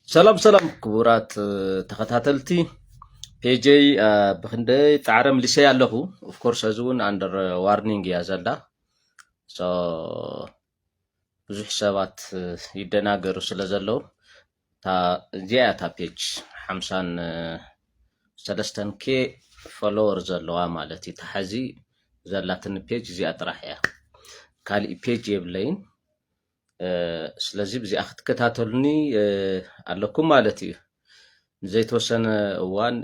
سلام سلام كبرات تخاتلتي بيجي بخندي تعرم لسي الله of course ازون under warning يا زلدا so ብዙሕ ሰባት ይደናገሩ ስለዘለዉ እዚኣ እታ ፔጅ 53 ኬ ፎሎወር ዘለዋ ማለት እዩ ተሓዚ ዘላትን ፔጅ እዚኣ ጥራሕ እያ ካልእ ፔጅ የብለይን ስለዚ ብዚኣ ክትከታተሉኒ ኣለኩም ማለት እዩ ዘይተወሰነ እዋን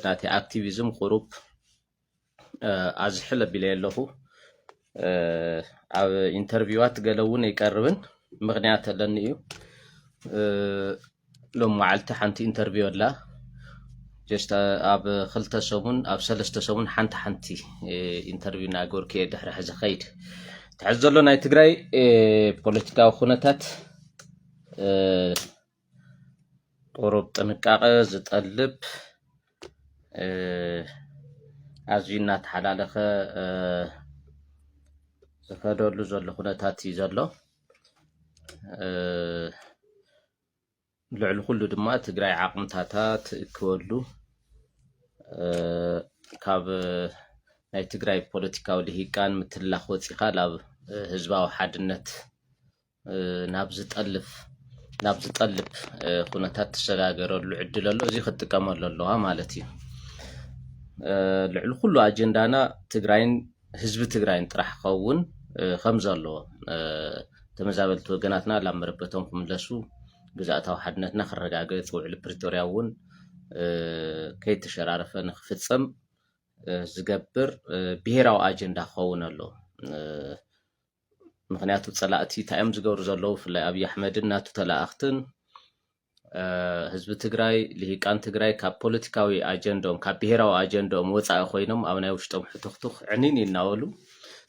ናቲ ኣክቲቪዝም ቁሩብ ኣዝሕለ ቢለ ኣለኹ ኣብ ኢንተርቪዋት ገለ እውን ይቀርብን ምክንያት ኣለኒ እዩ ሎም መዓልቲ ሓንቲ ኢንተርቪው ኣላ ጀስት ኣብ 2 ሰሙን ኣብ 3 ሰሙን ሓንቲ ኢንተርቪው ናገርኩ እየ ድሕሪ ሕዚ ኸይድ ትሕዚ ዘሎ ናይ ትግራይ ፖለቲካዊ ኩነታት ቁሩብ ጥንቃቐ ዝጠልብ ኣዝዩ እናተሓላለኸ ዝኸደሉ ዘሎ ኩነታት እዩ ዘሎ ልዕሊ ኩሉ ድማ ትግራይ ዓቕምታታት ትእክበሉ ካብ ናይ ትግራይ ፖለቲካዊ ልሂቃን ምትላኽ ወፂኻ ናብ ህዝባዊ ሓድነት ናብ ዝጠልብ ኩነታት ተሰጋገረሉ ዕድል ኣሎ እዚ ክትጥቀመሉ ኣለዋ ማለት እዩ ልዕሊ ኩሉ ኣጀንዳና ትግራይን ህዝቢ ትግራይን ጥራሕ ክኸውን ከም ዘለዎ ተመዛበልቲ ወገናትና ላብ መረበቶም ክምለሱ ግዛእታዊ ሓድነትና ክረጋገፅ ውዕሊ ፕሪቶርያ እውን ከይተሸራረፈ ንክፍፀም ዝገብር ብሄራዊ ኣጀንዳ ክኸውን ኣሎ ምክንያቱ ፀላእቲ እንታይ ዝገብሩ ዘለዉ ብፍላይ ኣብይ ኣሕመድን ናቱ ተላእኽትን ህዝቢ ትግራይ ልሂቃን ትግራይ ካብ ፖለቲካዊ ኣጀንዳኦም ካብ ብሄራዊ ኣጀንዳኦም ወፃኢ ኮይኖም ኣብ ናይ ውሽጦም ሕቱኽቱኽ ዕኒን ይናበሉ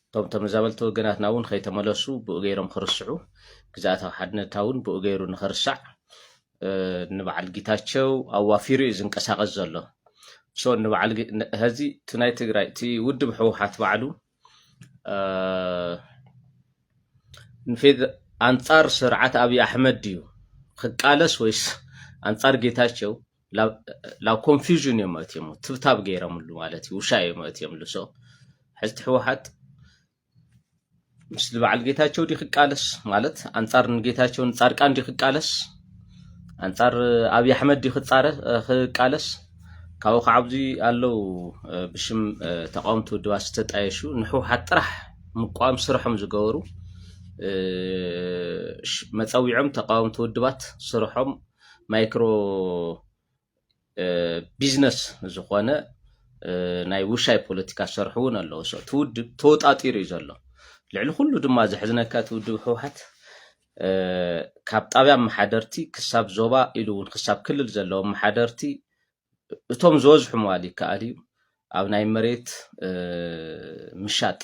እቶም ተመዛበልቲ ወገናትና እውን ከይተመለሱ ብኡ ገይሮም ክርስዑ ግዛእታዊ ሓድነትና እውን ብኡ ገይሩ ንኽርሳዕ ንበዓል ጌታቸው ኣዋፊሩ እዩ ዝንቀሳቐስ ዘሎ ሶ ንበዓል ህዚ እቲ ናይ ትግራይ እቲ ውድብ ሕወሓት ባዕሉ ኣንጻር ስርዓት ኣብይ ኣሕመድ ድዩ ክቃለስ ወይስ ኣንጻር ጌታቸው ላብ ኮንፊውዥን እዮም ኣትዮም ትብታብ ገይሮምሉ ማለት እዩ ውሻ እዮም ኣትዮምሉ ሶ ሕዚ ሕወሓት ምስሊ በዓል ጌታቸው ዲ ክቃለስ ማለት ኣንጻር ንጌታቸው ንጻድቃን ዲ ክቃለስ ኣንጻር ኣብይ ኣሕመድ ዲ ክቃለስ ካብኡ ከዓብዚ ኣለው ብሽም ተቃውምቲ ውድባት ዝተጣየሹ ንሕወሓት ጥራሕ ምቋም ስርሖም ዝገበሩ መፀዊዖም ተቃውምቲ ውድባት ስርሖም ማይክሮ ቢዝነስ ዝኾነ ናይ ውሻይ ፖለቲካ ዝሰርሑ እውን ኣለዉ ትውድብ ተወጣጢሩ እዩ ዘሎ ልዕሊ ኩሉ ድማ ዘሕዝነካ ትውድብ ሕወሓት ካብ ጣብያ መሓደርቲ ክሳብ ዞባ ኢሉ እውን ክሳብ ክልል ዘለዎም መሓደርቲ እቶም ዝበዝሑ ምባል ይከኣል እዩ ኣብ ናይ መሬት ምሻጥ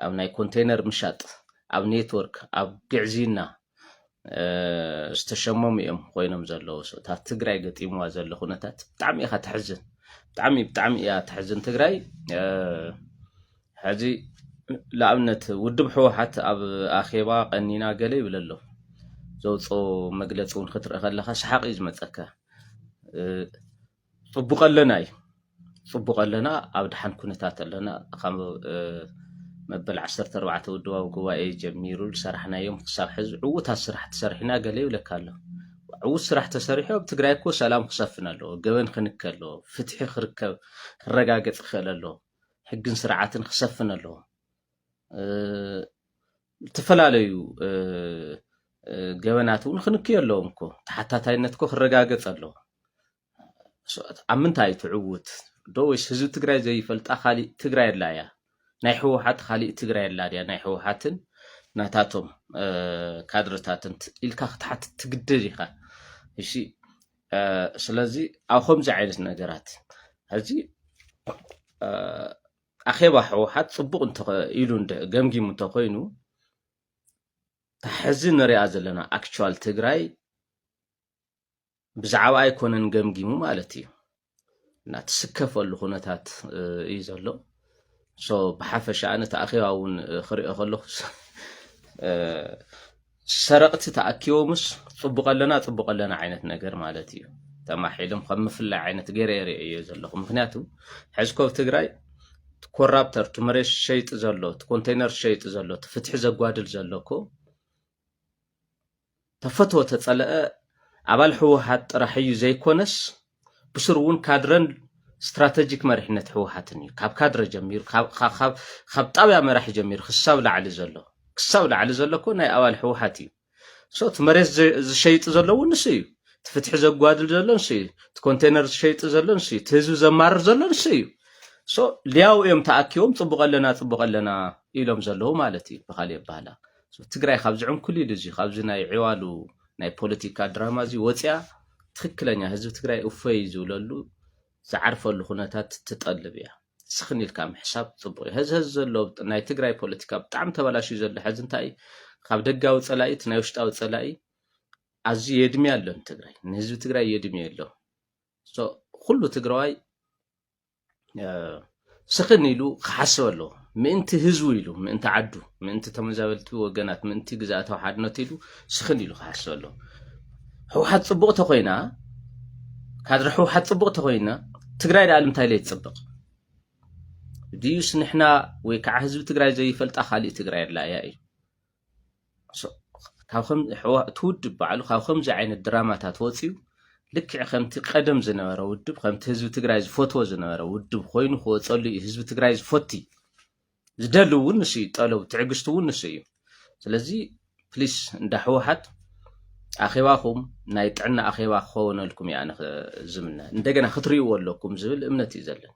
ኣብ ናይ ኮንቴነር ምሻጥ ኣብ ኔትወርክ ኣብ ግዕዚና ዝተሸመሙ እዮም ኮይኖም ዘለዉ እታ ትግራይ ገጢምዋ ዘሎ ኩነታት ብጣዕሚ ኢኻ ትሕዝን ብጣዕሚ እያ ትሕዝን ትግራይ ሕዚ ለኣብነት ውድብ ሕወሓት ኣብ ኣኼባ ቀኒና ገለ ይብል ኣሎ ዘውፅኦ መግለፂ እውን ክትርኢ ከለካ ሰሓቅ እዩ ዝመፀካ ፅቡቅ ኣለና ኣብ ድሓን ኩነታት ኣለና ከም መበል 14 ውድባዊ ጉባኤ ጀሚሩ ዝሰራሕናዮም ክሳብ ሕዚ ዕዉታት ስራሕ ተሰሪሕና ገለ ይብለካ ኣሎ ዕዉት ስራሕ ተሰሪሑ ኣብ ትግራይ እኮ ሰላም ክሰፍን ኣለዎ ገበን ክንክል ኣለዎ ፍትሒ ክርከብ ክረጋገፅ ክኽእል ኣለዎ ሕግን ስርዓትን ክሰፍን ኣለዎ ዝተፈላለዩ ገበናት እውን ክንክዩ ኣለዎም እኮ ተሓታታይነት እኮ ክረጋገፅ ኣለዎ ኣብ ምንታይ ትዕውት ዶ ወይስ ህዝቢ ትግራይ ዘይፈልጣ ካሊእ ትግራይ ኣላ እያ ናይ ሕወሓት ካሊእ ትግራይ ኣላ ድያ ናይ ሕወሓትን ናታቶም ካድረታትን ኢልካ ክትሓትት ትግደድ ኢኻ እሺ ስለዚ ኣብ ከምዚ ዓይነት ነገራት ሕዚ ኣኼባ ሕወሓት ፅቡቅ ኢሉ ገምጊሙ እንተኮይኑ ሕዚ ንሪኣ ዘለና ኣክቹዋል ትግራይ ብዛዕባ ኣይኮነን ገምጊሙ ማለት እዩ እናትስከፈሉ ኩነታት እዩ ዘሎ بحفش أنا تأخيون خريق خلو سرقت تأكيومس طبق لنا عينة نجر مالتي تما حيلم خم في عينة غير يزلهم مخنياتو حزكو تግራይ ኮራፕተር ትመረሽ ሸይጥ ዘሎ ኮንቴነር ሸይጥ ዘሎ ትፍትሕ ዘጓድል ዘሎኮ ተፈትወ ተጸለአ አባል ህወሓት ጥራሕዩ ዘይኮነስ ብስሩውን ካድረን ስትራቴጂክ መሪሕነት ህወሓትን እዩ ካብ ካድረ ጀሚሩ ካብ ጣብያ መራሒ ጀሚሩ ክሳብ ላዕሊ ዘሎ ኮ ናይ አባል ህወሓት እዩ ሶ ትመረሽ ዝሸይጥ ዘሎ ንሱ እዩ ትፍትሕ ዘጓድል ዘሎ ንሱ እዩ ኮንቴነር ሸይጥ ዘሎ ንሱ እዩ ትህዝብ ዘማርር ዘሎ ንሱ እዩ ሶ ሊያው እዮም ተአኪዮም ጽቡቀለና ኢሎም ዘለዎ ማለት እዩ በኻልየ ባህላ ትግራይ ካብ ዝዕንኩል ኢሉ እዚ ካብዚ ናይ ዕዋሉ ናይ ፖለቲካ ድራማ እዚ ወፅያ ትክክለኛ ህዝብ ትግራይ እፎይ ዝብለሉ ዝዓርፈሉ ኩነታት ትጠልብ እያ ስኽን ኢልካ ምሕሳብ ጽቡቅ ህዝብ ዘሎ ናይ ትግራይ ፖለቲካ ብጣዕሚ ተበላሽዩ ዘሎ ሕዚ እንታይ ካብ ደጋዊ ጸላኢት ናይ ውሽጣዊ ጸላኢ ኣዝዩ የድሜ ኣሎ ትግራይ ንህዝብ ትግራይ የድሜ ኣሎ ሶ ኩሉ ትግራዋይ سخن يلو خحسب له ምእንቲ ህዝቡ ኢሉ ምእንቲ ዓዱ ምእንቲ ተመዛበልቲ ወገናት ምእንቲ ግዛኣታው ሓድነት ኢሉ ስኽን ኢሉ ክሓስብ ኣሎ ህወሓት ጽቡቕቲ ኮይና ካድሪ ህወሓት ጽቡቕቲ ኮይና ትግራይ ዳኣል እንታይ ለይ ትጽብቕ ድዩስ ንሕና ወይ ከዓ ህዝቢ ትግራይ ዘይፈልጣ ካሊእ ትግራይ ኣላ እያ እዩ ካብ ከም ትውድብ በዓሉ ካብ ከምዚ ዓይነት ድራማታት ወፂኡ ልክዕ ከምቲ ቀደም ዝነበረ ውድብ ከምቲ ህዝቢ ትግራይ ዝፈትዎ ዝነበረ ውድብ ኮይኑ ክወፀሉ እዩ ህዝቢ ትግራይ ዝፈቲ ዝደሉ እውን ንሱ እዩ ጠለብ ትዕግስቱ እውን ንሱ እዩ ስለዚ ፕሊስ እንዳ ህወሓት ኣኼባኹም ናይ ጥዕና ኣኼባ ክኸውነልኩም እያ ዝምነ እንደገና ክትሪእዎ ኣለኩም ዝብል እምነት እዩ ዘለን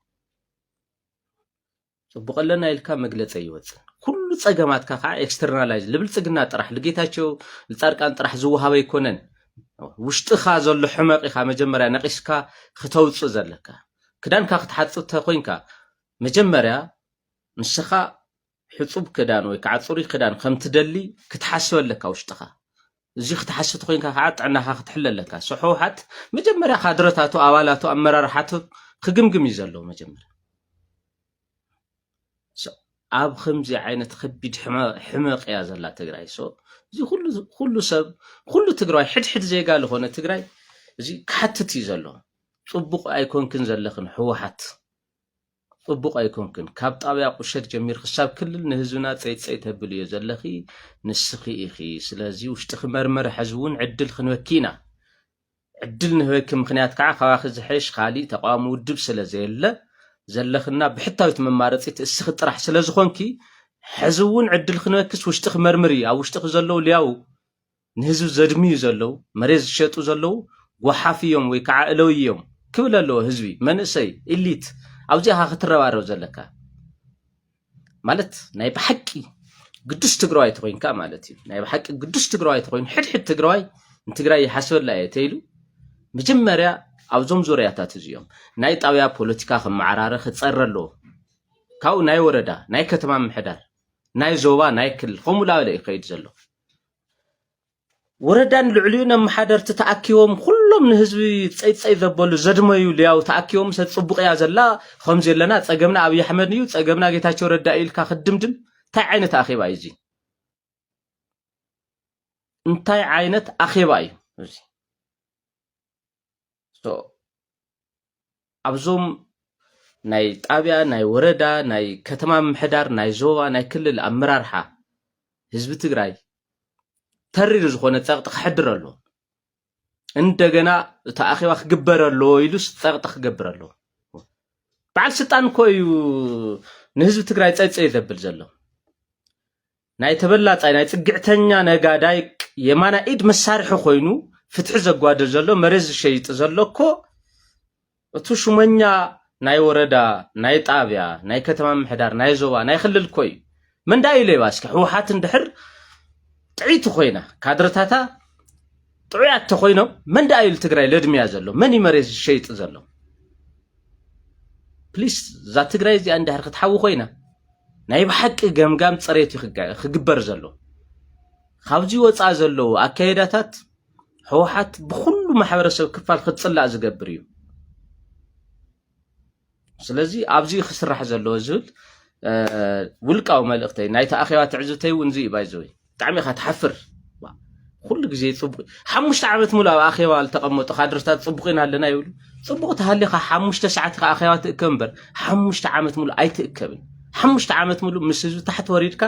ጽቡቕለና ኢልካ መግለፂ ይወፅእ ኩሉ ፀገማትካ ከዓ ኤክስተርናላይዝ ልብልፅግና ጥራሕ ለጌታቸው ለጻድቃን ጥራሕ ዝወሃበ ይኮነን ውሽጥኻ ዘሎ ሕመቕ ኢኻ መጀመርያ ነቂስካ ክተውፅእ ዘለካ ክዳንካ ክትሓፅብ ተኮይንካ መጀመርያ ንስኻ ሕጹብ ክዳን ወይ ከዓ ጽሩይ ክዳን ከም ትደሊ ክትሓስበለካ ውሽጥኻ እዚ ክትሓስብ ኮይንካ ከዓ ጥዕናኻ ክትሕለለካ ህወሓት መጀመርያ ካድረታቱ ኣባላቱ ኣመራርሓቱ ክግምግም እዩ ዘሎ መጀመርያ ኣብ ከምዚ ዓይነት ከቢድ ሕመቕ እያ ዘላ ትግራይ እዚ ኩሉ ሰብ ኩሉ ትግራይ ሕድሕድ ዜጋ ዝኾነ ትግራይ እዚ ክሓትት እዩ ዘሎ ጽቡቕ ኣይኮንክን ዘለኽን ህወሓት ጽቡቕ ኣይኮንክን ካብ ጣብያ ቁሸት ጀሚር ክሳብ ክልል ንህዝብና ፀይፀይ ተብል እዩ ዘለኺ ንስኺ ኢኺ ስለዚ ውሽጢ ክመርመር ሕዝቡን ዕድል ክንወኪና ዕድል ንህወኪ ምክንያት ከዓ ከባኺ ዝሕሽ ካሊእ ተቋም ውድብ ስለዘየለ ዘለኽና ብሕታዊት መማረፂት እስኺ ጥራሕ ስለዝኾንኪ ሕዝቡን ዕድል ክንወክስ ውሽጢ ክመርምር እዩ ኣብ ውሽጢ ዘለው ሊያው ንህዝብ ዘድምዩ ዘለው መሬት ዝሸጡ ዘለው ጎሓፍ እዮም ወይ ከዓ እለዊ እዮም ክብል ኣለዎ ህዝቢ መንእሰይ ኢሊት ኣብዚኻ ክትረባረብ ዘለካ ማለት ናይ ብሓቂ ቅዱስ ትግራዋይ ተኮይንካ ማለት እዩ ናይ ብሓቂ ቅዱስ ትግራዋይ ተኮይን ሕድሕድ ትግራዋይ ንትግራይ ይሓስበላ እየ ተይሉ መጀመርያ ኣብዞም ዙርያታት እዚኦም ናይ ጣብያ ፖለቲካ ከመዓራረ ክጸረሎ ካው ናይ ወረዳ ናይ ከተማ ምሕዳር ናይ ዞባ ናይ ክልል ከምኡላለ ይከይድ ዘሎ ወረዳን ልዕልዩን መሓደርቲ ተኣኪቦም ኩሎም ንህዝቢ ፀይፀይ ዘበሉ ዘድመዩ ሊያው ተኣኪቦም ሰጽቡቕ እያ ዘላ ከምዚ የለና ፀገምና ኣብይ ኣሕመድ እዩ ፀገምና ጌታቸው ረዳ ኢልካ ክድምድም እንታይ ዓይነት ኣኼባ እዩ እዚ እንታይ ዓይነት ኣኼባ እዩ እዚ ኣብዞም ናይ ጣብያ ናይ ወረዳ ናይ ከተማ ምሕዳር ናይ ዞባ ናይ ክልል ኣመራርሓ ህዝቢ ትግራይ ተሪር ዝኾነ ፀቕጢ ክሕድር ኣሎ እንደገና ተኣኺባ ክግበር ኣሎ ኢሉስ ፀቕጢ ክገብር ኣሎ በዓል ስልጣን እኮ እዩ ንህዝቢ ትግራይ ፀይፀይ ዘብል ዘሎ ናይ ተበላፃይ ናይ ፅግዕተኛ ነጋዳይ የማና ኢድ መሳርሒ ኮይኑ ፍትሒ ዘጓድል ዘሎ መሬት ዝሸይጥ ዘሎ እኮ እቲ ሹመኛ ናይ ወረዳ ናይ ጣብያ ናይ ከተማ ምሕዳር ናይ ዞባ ናይ ክልል ኮይ መንዳ ኢለ ባስከ ህወሓት እንድሕር ጥዒት ኮይና ካድረታታ ጥዑያት ተኮይኖም መንዳ ኢል ትግራይ ለድምያ ዘሎ መን መሬት ዝሸይጥ ዘሎ ፕሊስ ዛ ትግራይ እዚ እንድሕር ክትሓው ኮይና ናይ ብሓቂ ገምጋም ፅሬት ክግበር ዘሎ ካብዚ ወፃ ዘሎ ኣካይዳታት ህወሓት ብኩሉ ማሕበረሰብ ክፋል ክትጽላእ ዝገብር እዩ ስለዚ ኣብዚ ክስራሕ ዘሎ ዝብል ውልቃው መልእክተይ ናይታ ኣኼባ ትዕዝብተይ እውን እዚ ባይዘወይ ብጣዕሚ ኢኻ ትሓፍር ኩሉ ግዜ ፅቡቅ 5 ዓመት ሙሉ ኣብ ኣኼባ ዝተቐመጡ ካድረታት ፅቡቂና ኣለና ይብሉ ፅቡቅ ተሃሊኻ 5 ሰዓት ኢኻ ኣኼባ ትእከብ እምበር 5 ዓመት ሙሉ ኣይትእከብን 5 ዓመት ሙሉ ምስ ህዝቢ ታሕቲ ወሪድካ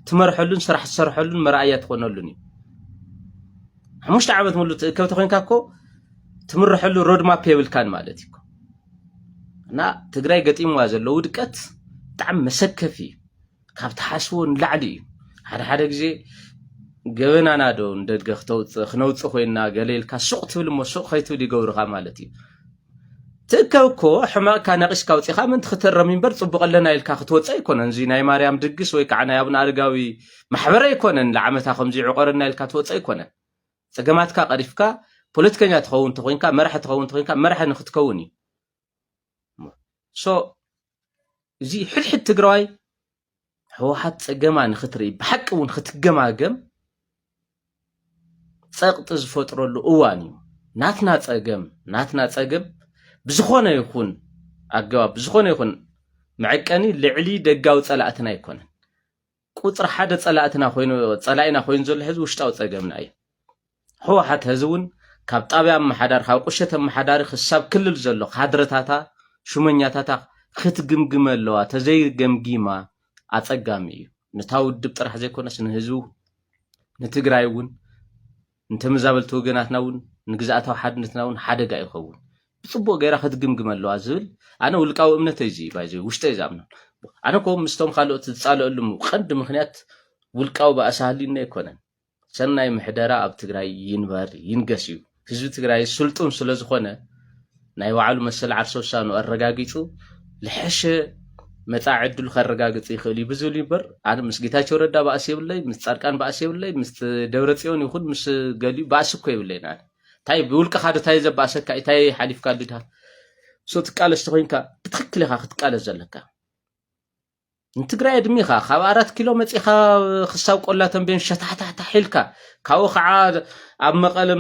ትመርሐሉን ስራሕ ትሰርሐሉን መርኣያ ትኾነሉን እዩ 5 ዓመት ሙሉ ትእከብ ተኮይንካ እኮ ትምርሐሉ ሮድማፕ የብልካን ማለት እዩ እና ትግራይ ገጢምዋ ዘሎ ውድቀት ብጣዕሚ መሰከፊ ካብ ተሓስቦ ንላዕሊ እዩ ሓደ ግዜ ገበናና ዶ እንደገ ክነውፅእ ኮይና ገሌልካ ሱቅ ትብል እሞ ሱቅ ከይትብል ይገብሩኻ ማለት እዩ ትእከብ እኮ ሕማቕካ ነቂስካ ውፅኢኻ ምንቲ ክትረም እምበር ፅቡቅ ኣለና ኢልካ ክትወፅእ ኣይኮነን እዚ ናይ ማርያም ድግስ ወይ ከዓ ናይ ኣቡነ ኣረጋዊ ማሕበረ ኣይኮነን ንዓመታ ከምዚ ዕቆርና ኢልካ ትወፅእ ኣይኮነን ፀገማትካ ቀሪፍካ ፖለቲከኛ ትኸውን ተኮይንካ መራሒ ትኸውን ተኮይንካ መራሒ ንክትከውን እዩ ሶ እዚ ሕድሕድ ትግራዋይ ህወሓት ፀገማ ንክትርኢ ብሓቂ እውን ክትገማገም ፀቕጢ ዝፈጥረሉ እዋን እዩ ናትና ፀገም ብዝኾነ ይኹን ኣገባብ ብዝኾነ ይኹን መዐቀኒ ልዕሊ ደጋዊ ፀላእትና ኣይኮነን ቁፅሪ ሓደ ፀላእትና ኮይኑ ዘሎ ሕዚ ውሽጣዊ ፀገምና እዩ ህወሓት ሕዚ እውን ካብ ጣብያ ኣመሓዳሪ ካብ ቁሸት ኣመሓዳሪ ክሳብ ክልል ዘሎ ካድረታታ ሹመኛታታ ክትግምግመ ኣለዋ ተዘይገምጊማ ኣፀጋሚ እዩ ነታ ውድብ ጥራሕ ዘይኮነስ ንህዝቡ ንትግራይ እውን እንተመዛበልቲ ወገናትና እውን ንግዛእታዊ ሓድነትና እውን ሓደጋ ይኸውን ብፅቡቅ ገይራ ክትግምግመ ኣለዋ ዝብል ኣነ ውልቃዊ እምነተይ እዚ ባይዘ ውሽጠይ ዝኣምኖ ኣነ ኮ ምስቶም ካልኦት ዝፃለአሉ ቀንዲ ምክንያት ውልቃዊ ባእሳሃሊና ኣይኮነን ሰናይ ምሕደራ ኣብ ትግራይ ይንበር ይንገስ እዩ ህዝቢ ትግራይ ስልጡን ስለ ዝኾነ ናይ ባዕሉ መሰል ዓርሶ ውሳኑ ኣረጋጊፁ ልሕሸ መጻዕ ዕድሉ ከረጋግፅ ይኽእል እዩ ብዝብል ይበር ኣነ ምስ ጌታቸው ረዳ ባእሲ የብለይ ምስ ጻድቃን ባእሲ የብለይ ምስ ደብረጽዮን ይኹን ምስ ገሊኡ ባእሲ እኮ የብለይና እንታይ ብውልቅኻ እንታይ ዘባእሰካ እንታይ ሓሊፍካ ልድሃ ሶ ትቃለስ ተኮይንካ ብትክክል ኢኻ ክትቃለስ ዘለካ ንትግራይ እድሜኻ ካብ 4 ኪሎ መፂኻ ክሳብ ቆላ ተንቤን ሸታሕታሕታ ሒልካ ካብኡ ከዓ ኣብ መቐለ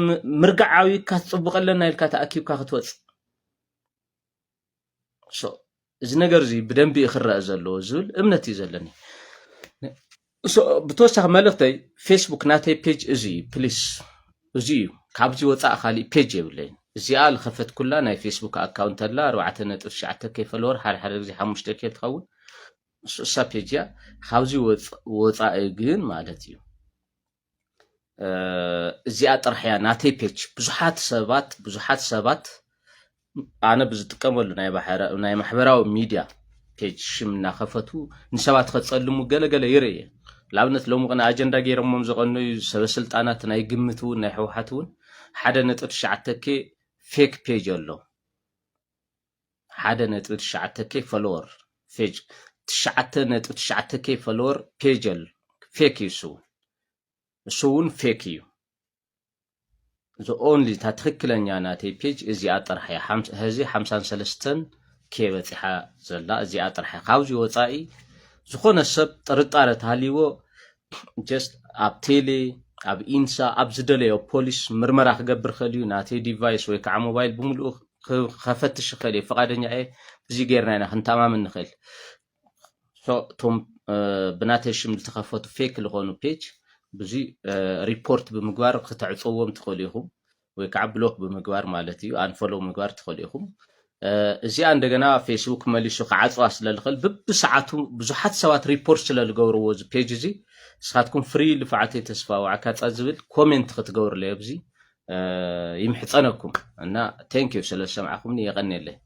ምርጋዓዊ ካትፅቡቕ ኣለና ኢልካ ተኣኪብካ ክትወፅእ ሶ እዚ ነገር እዚ ብደንቢ ይኽረአ ዘለዎ ዝብል እምነት እዩ ዘለኒ ብተወሳኺ መልእኽተይ ፌስቡክ ናተይ ፔጅ እዚ ፕሊስ እዚ እዩ ካብዚ ወፃእ ካሊእ ፔጅ የብለይን እዚኣ ዝኸፈት ኩላ ናይ ፌስቡክ ኣካውንት ኣላ 4.9 ፎሎወር ሓደ ግዜ 5 ትኸውን እሳ ፔጅ እያ ካብዚ ወፃኢ ግን ማለት እዩ እዚኣ ጥራሕ እያ ናተይ ፔጅ ብዙሓት ሰባት ኣነ ብዝጥቀመሉ ናይ ማሕበራዊ ሚድያ ፔጅ ሽም እናኸፈቱ ንሰባት ከፀልሙ ገለገለ ይርአ ለኣብነት ሎሚ ቅና ኣጀንዳ ገይሮሞም ዝቐነዩ ሰበስልጣናት ናይ ግምት እውን ናይ ሕወሓት እውን 1.9 ፌክ ፔጅ ኣሎ 1.9 ፎሎወር ፔጅ 9.9 ፎሎወር ፔጅ ኣሎ ፌክ እዩ እሱ እውን ፌክ እዩ the only ta ትክክለኛ ናተይ ፔጅ እዚኣ ጥራሕ እያ ህዚ 53 ኬ በፂሓ ዘላ እዚኣ ጥራሕ ካብዚ ወፃኢ ዝኾነ ሰብ ጥርጣረ ተሃሊዎ just ኣብ ቴሌ ኣብ ኢንሳ ኣብ ዝደለዮ ፖሊስ ምርመራ ክገብር ክእል እዩ ናተይ ዲቫይስ ወይ ከዓ ሞባይል ብምሉእ ከፈትሽ ክእል እዩ ፈቃደኛ እየ እዚ ጌርና ኢና ክንተማመን ንኽእል ቶም ብናተይ ሽም ዝተኸፈቱ ፌክ ዝኾኑ ፔጅ ብዙ ሪፖርት ብምግባር ክትዕፅዎም ትኽእሉ ኢኹም ወይ ከዓ ብሎክ ብምግባር ማለት እዩ አንፎሎ ምግባር ትኽእሉ ኢኹም እዚኣ እንደገና ፌስቡክ መሊሱ ክዓፅዋ ስለልኽእል ብሰዓቱ ብዙሓት ሰባት ሪፖርት ስለዝገብርዎ እዚ ፔጅ እዚ ንስኻትኩም ፍሪ ልፍዓተይ ተስፋ ዋዕካ ዝብል ኮሜንት ክትገብሩለይ ኣብዚ ይምሕፀነኩም እና ቴንክ ዩ ስለዝሰማዕኹምኒ የቀኒየለይ